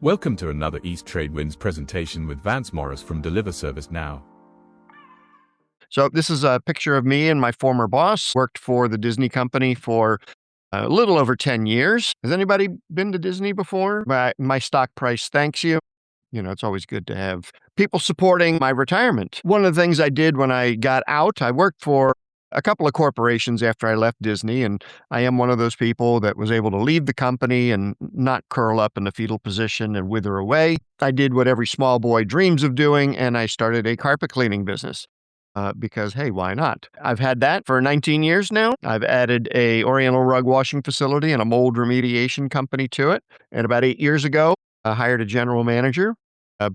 Welcome to another East Tradewinds presentation with Vance Morris from Deliver Service Now. So this is a picture of me and my former boss. Worked for the Disney company for a little over 10 years. Has anybody been to Disney before? My stock price thanks you. It's always good to have people supporting my retirement. One of the things I did when I got out, I worked for a couple of corporations after I left Disney, and I am one of those people that was able to leave the company and not curl up in the fetal position and wither away. I did what every small boy dreams of doing, and I started a carpet cleaning business. Because, hey, why not? I've had that for 19 years now. I've added a Oriental rug washing facility and a mold remediation company to it. And about 8 years ago, I hired a general manager,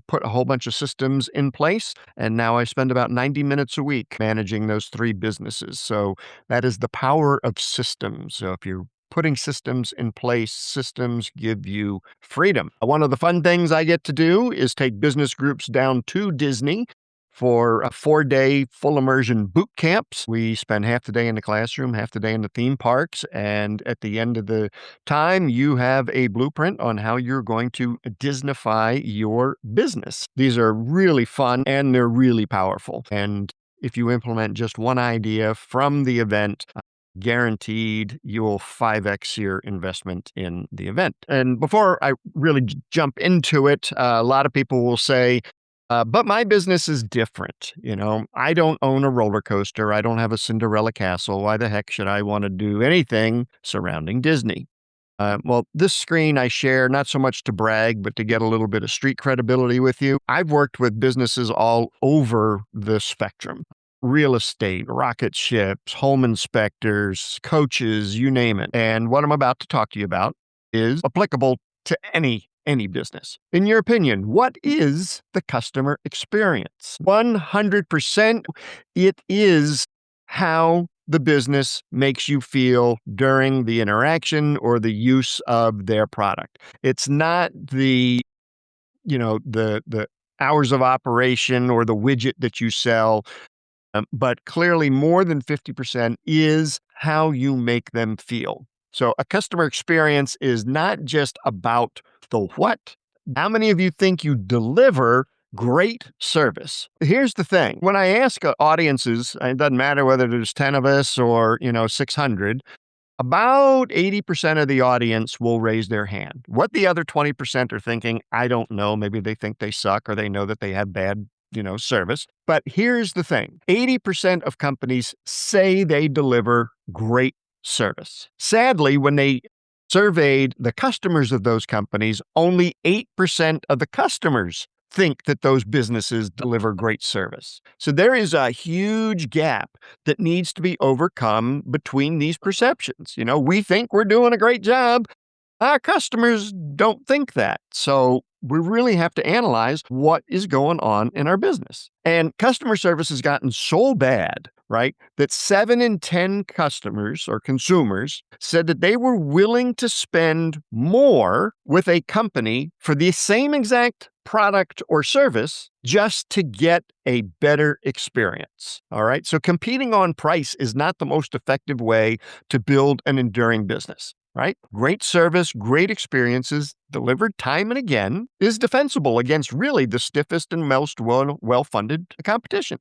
put a whole bunch of systems in place, and now I spend about 90 minutes a week managing those 3 businesses. So that is the power of systems. So if you're putting systems in place, systems give you freedom. One of the fun things I get to do is take business groups down to Disney for a 4-day full immersion boot camps. We spend half the day in the classroom, half the day in the theme parks, and at the end of the time, you have a blueprint on how you're going to Disneyfy your business. These are really fun and they're really powerful. And if you implement just one idea from the event, guaranteed you'll 5x your investment in the event. And before I really jump into it, a lot of people will say, but my business is different. I don't own a roller coaster. I don't have a Cinderella castle. Why the heck should I want to do anything surrounding Disney? Well, this screen I share not so much to brag, but to get a little bit of street credibility with you. I've worked with businesses all over the spectrum. Real estate, rocket ships, home inspectors, coaches, you name it. And what I'm about to talk to you about is applicable to any business. In your opinion, what is the customer experience? 100%, it is how the business makes you feel during the interaction or the use of their product. It's not the hours of operation or the widget that you sell, but clearly more than 50% is how you make them feel. So a customer experience is not just about the what. How many of you think you deliver great service? Here's the thing. When I ask audiences, it doesn't matter whether there's 10 of us or, 600, about 80% of the audience will raise their hand. What the other 20% are thinking, I don't know. Maybe they think they suck or they know that they have bad service. But here's the thing. 80% of companies say they deliver great service. Sadly, when they surveyed the customers of those companies, only 8% of the customers think that those businesses deliver great service. So there is a huge gap that needs to be overcome between these perceptions. We think we're doing a great job. Our customers don't think that. So we really have to analyze what is going on in our business. And customer service has gotten so bad, right, that 7 in 10 customers or consumers said that they were willing to spend more with a company for the same exact product or service just to get a better experience. All right. So competing on price is not the most effective way to build an enduring business. Right? Great service, great experiences delivered time and again is defensible against really the stiffest and most well-funded competition.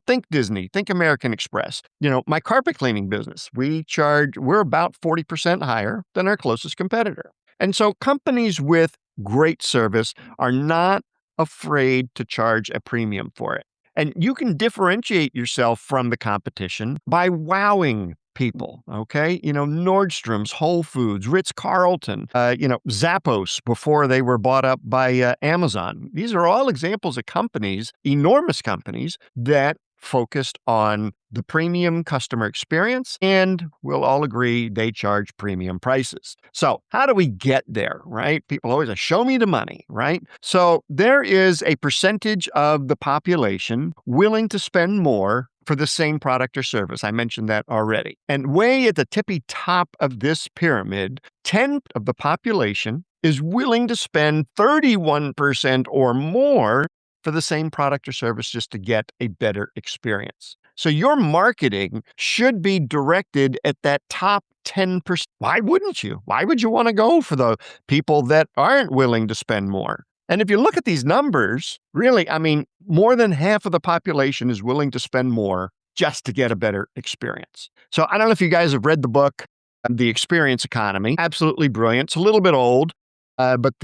Think Disney, think American Express. My carpet cleaning business, we're about 40% higher than our closest competitor. And so companies with great service are not afraid to charge a premium for it. And you can differentiate yourself from the competition by wowing people, okay? Nordstrom's, Whole Foods, Ritz-Carlton, Zappos before they were bought up by Amazon. These are all examples of companies, enormous companies, that focused on the premium customer experience, and we'll all agree they charge premium prices. So how do we get there, right? People always say, show me the money, right? So there is a percentage of the population willing to spend more for the same product or service. I mentioned that already. And way at the tippy top of this pyramid, 10% of the population is willing to spend 31% or more for the same product or service just to get a better experience. So your marketing should be directed at that top 10%. Why wouldn't you? Why would you want to go for the people that aren't willing to spend more? And if you look at these numbers, really, I mean, more than half of the population is willing to spend more just to get a better experience. So I don't know if you guys have read the book, The Experience Economy. Absolutely brilliant. It's a little bit old, but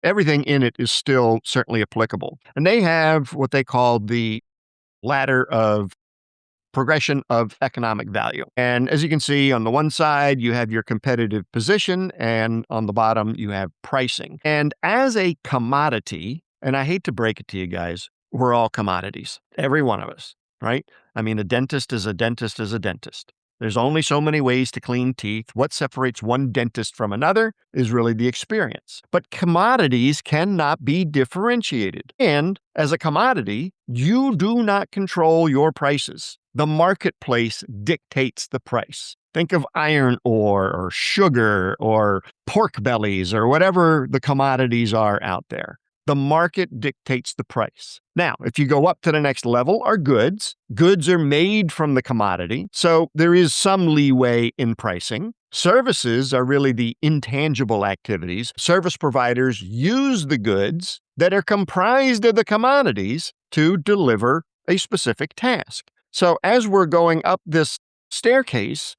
everything in it is still certainly applicable. And they have what they call the ladder of progression of economic value. And as you can see, on the one side, you have your competitive position, and on the bottom, you have pricing. And as a commodity, and I hate to break it to you guys, we're all commodities, every one of us, right? I mean, a dentist is a dentist is a dentist. There's only so many ways to clean teeth. What separates one dentist from another is really the experience. But commodities cannot be differentiated. And as a commodity, you do not control your prices. The marketplace dictates the price. Think of iron ore or sugar or pork bellies or whatever the commodities are out there. The market dictates the price. Now, if you go up to the next level are goods. Goods are made from the commodity, so there is some leeway in pricing. Services are really the intangible activities. Service providers use the goods that are comprised of the commodities to deliver a specific task. So as we're going up this staircase,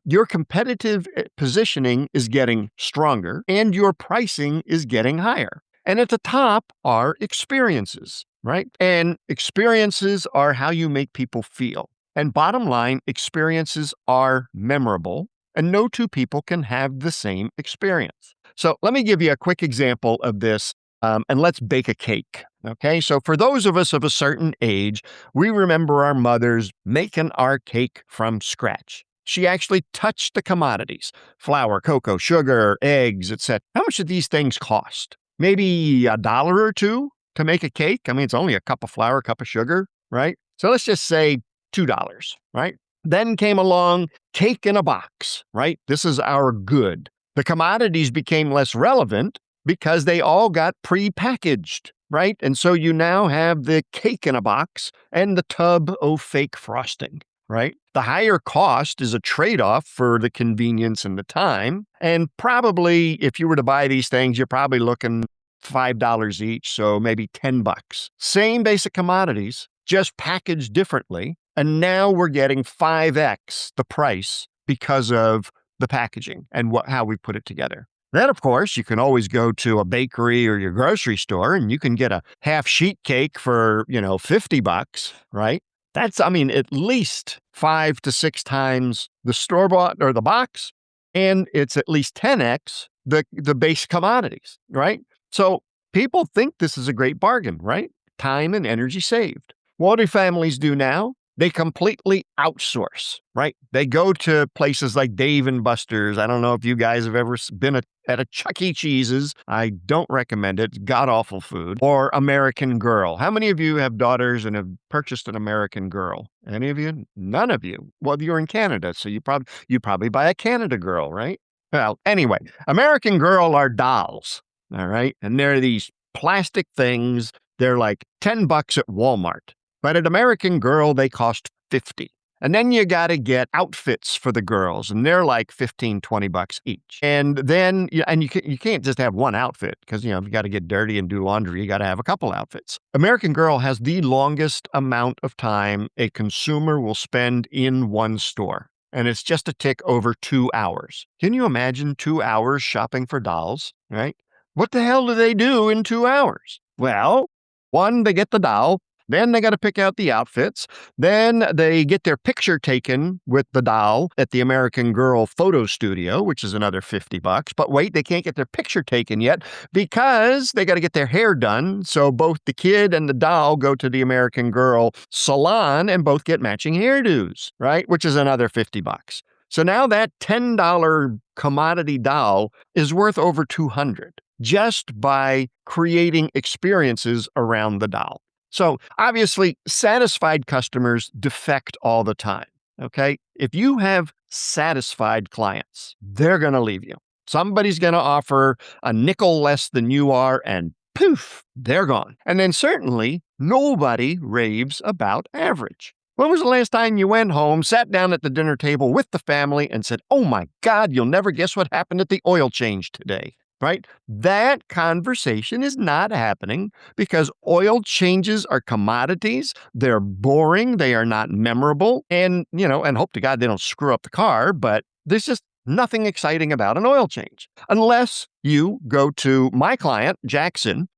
your competitive positioning is getting stronger and your pricing is getting higher. And at the top are experiences, right? And experiences are how you make people feel. And bottom line, experiences are memorable, and no two people can have the same experience. So let me give you a quick example of this, and let's bake a cake. Okay, so for those of us of a certain age, we remember our mothers making our cake from scratch. She actually touched the commodities: flour, cocoa, sugar, eggs, etc. How much do these things cost? Maybe $1 or $2 to make a cake. I mean, it's only a cup of flour, a cup of sugar, right? So let's just say $2, right? Then came along cake in a box, right? This is our good. The commodities became less relevant because they all got pre-packaged, right? And so you now have the cake in a box and the tub of fake frosting, right? The higher cost is a trade-off for the convenience and the time. And probably if you were to buy these things, you're probably looking $5 each, so maybe $10. Same basic commodities, just packaged differently. And now we're getting 5x the price because of the packaging and how we put it together. Then, of course, you can always go to a bakery or your grocery store and you can get a half sheet cake for, $50, right? That's, at least 5 to 6 times the store-bought or the box, and it's at least 10x the base commodities, right? So people think this is a great bargain, right? Time and energy saved. What do families do now? They completely outsource, right? They go to places like Dave & Buster's. I don't know if you guys have ever been at a Chuck E. Cheese's. I don't recommend it. It's god-awful food. Or American Girl. How many of you have daughters and have purchased an American Girl? Any of you? None of you. Well, you're in Canada, so you probably buy a Canada Girl, right? Well, anyway, American Girl are dolls, all right? And they're these plastic things. They're like $10 at Walmart. But at American Girl, they cost $50. And then you got to get outfits for the girls, and they're like $15, $20 each. And then, you can't just have one outfit because, if you got to get dirty and do laundry, you got to have a couple outfits. American Girl has the longest amount of time a consumer will spend in one store, and it's just a tick over 2 hours. Can you imagine 2 hours shopping for dolls, right? What the hell do they do in 2 hours? Well, one, they get the doll. Then they got to pick out the outfits. Then they get their picture taken with the doll at the American Girl photo studio, which is another $50. But wait, they can't get their picture taken yet because they got to get their hair done. So both the kid and the doll go to the American Girl salon and both get matching hairdos, right? Which is another $50. So now that $10 commodity doll is worth over $200 just by creating experiences around the doll. So obviously, satisfied customers defect all the time, okay? If you have satisfied clients, they're going to leave you. Somebody's going to offer a nickel less than you are, and poof, they're gone. And then certainly, nobody raves about average. When was the last time you went home, sat down at the dinner table with the family and said, "Oh my God, you'll never guess what happened at the oil change today," right? That conversation is not happening because oil changes are commodities. They're boring. They are not memorable. And, and hope to God they don't screw up the car, but there's just nothing exciting about an oil change unless you go to my client, Jackson.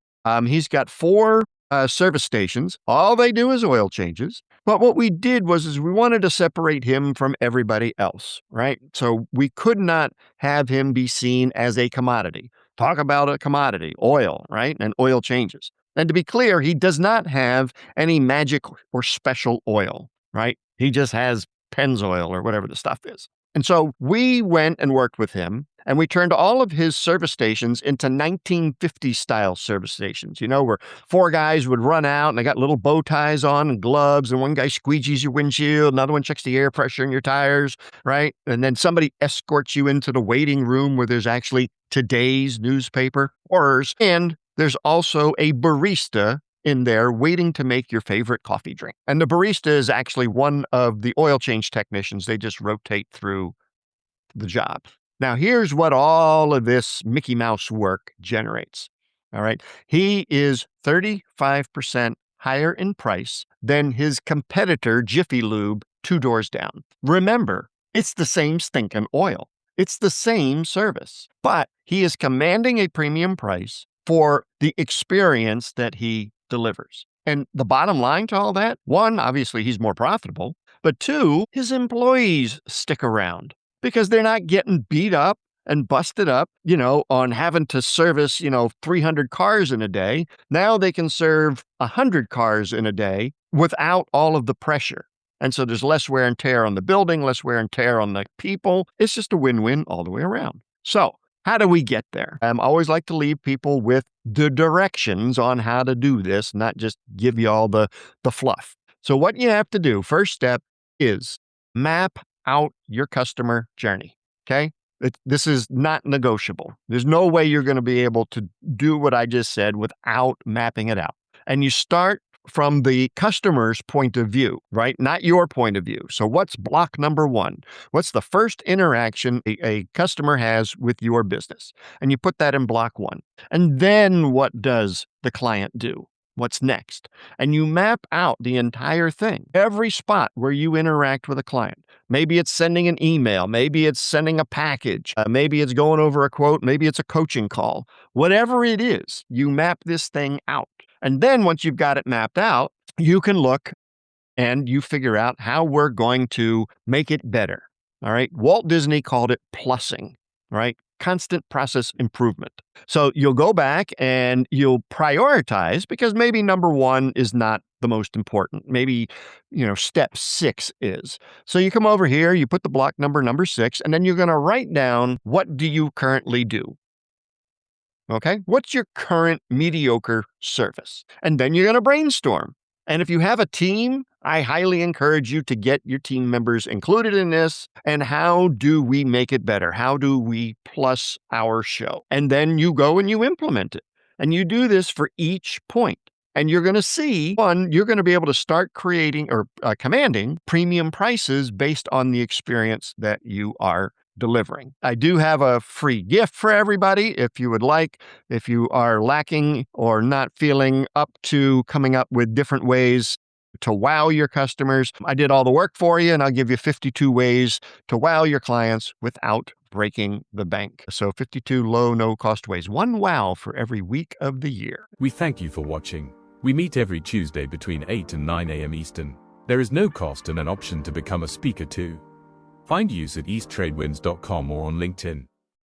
He's got 4 service stations. All they do is oil changes. But what we did is we wanted to separate him from everybody else, right? So we could not have him be seen as a commodity. Talk about a commodity, oil, right? And oil changes. And to be clear, he does not have any magic or special oil, right? He just has Pennzoil or whatever the stuff is. And so we went and worked with him, and we turned all of his service stations into 1950s style service stations, where 4 guys would run out and they got little bow ties on and gloves, and one guy squeegees your windshield, another one checks the air pressure in your tires, right? And then somebody escorts you into the waiting room where there's actually today's newspaper, horrors, and there's also a barista in there waiting to make your favorite coffee drink. And the barista is actually one of the oil change technicians. They just rotate through the job. Now, here's what all of this Mickey Mouse work generates. All right. He is 35% higher in price than his competitor, Jiffy Lube, 2 doors down. Remember, it's the same stinking oil. It's the same service, but he is commanding a premium price for the experience that he delivers. And the bottom line to all that, 1, obviously he's more profitable, but 2, his employees stick around because they're not getting beat up and busted up, on having to service, 300 cars in a day. Now they can serve 100 cars in a day without all of the pressure. And so there's less wear and tear on the building, less wear and tear on the people. It's just a win-win all the way around. So how do we get there? I always like to leave people with the directions on how to do this, not just give you all the fluff. So what you have to do, first step, is map out your customer journey, okay? This is not negotiable. There's no way you're going to be able to do what I just said without mapping it out. And you start from the customer's point of view, right? Not your point of view. So what's block number 1? What's the first interaction a customer has with your business? And you put that in block 1. And then what does the client do? What's next? And you map out the entire thing, every spot where you interact with a client. Maybe it's sending an email. Maybe it's sending a package. Maybe it's going over a quote. Maybe it's a coaching call. Whatever it is, you map this thing out. And then once you've got it mapped out, you can look and you figure out how we're going to make it better. All right. Walt Disney called it plussing, right? Constant process improvement. So you'll go back and you'll prioritize because maybe number 1 is not the most important. Maybe, step 6 is. So you come over here, you put the block number 6, and then you're going to write down, what do you currently do? Okay. What's your current mediocre service? And then you're going to brainstorm. And if you have a team, I highly encourage you to get your team members included in this. And how do we make it better? How do we plus our show? And then you go and you implement it. And you do this for each point. And you're going to see, 1, you're going to be able to start creating or commanding premium prices based on the experience that you are delivering. I do have a free gift for everybody if you would like. If you are lacking or not feeling up to coming up with different ways to wow your customers, I did all the work for you, and I'll give you 52 ways to wow your clients without breaking the bank. So 52 low, no-cost ways. 1 wow for every week of the year. We thank you for watching. We meet every Tuesday between 8 and 9 a.m. Eastern. There is no cost and an option to become a speaker too. Find us at easttradewinds.com or on LinkedIn.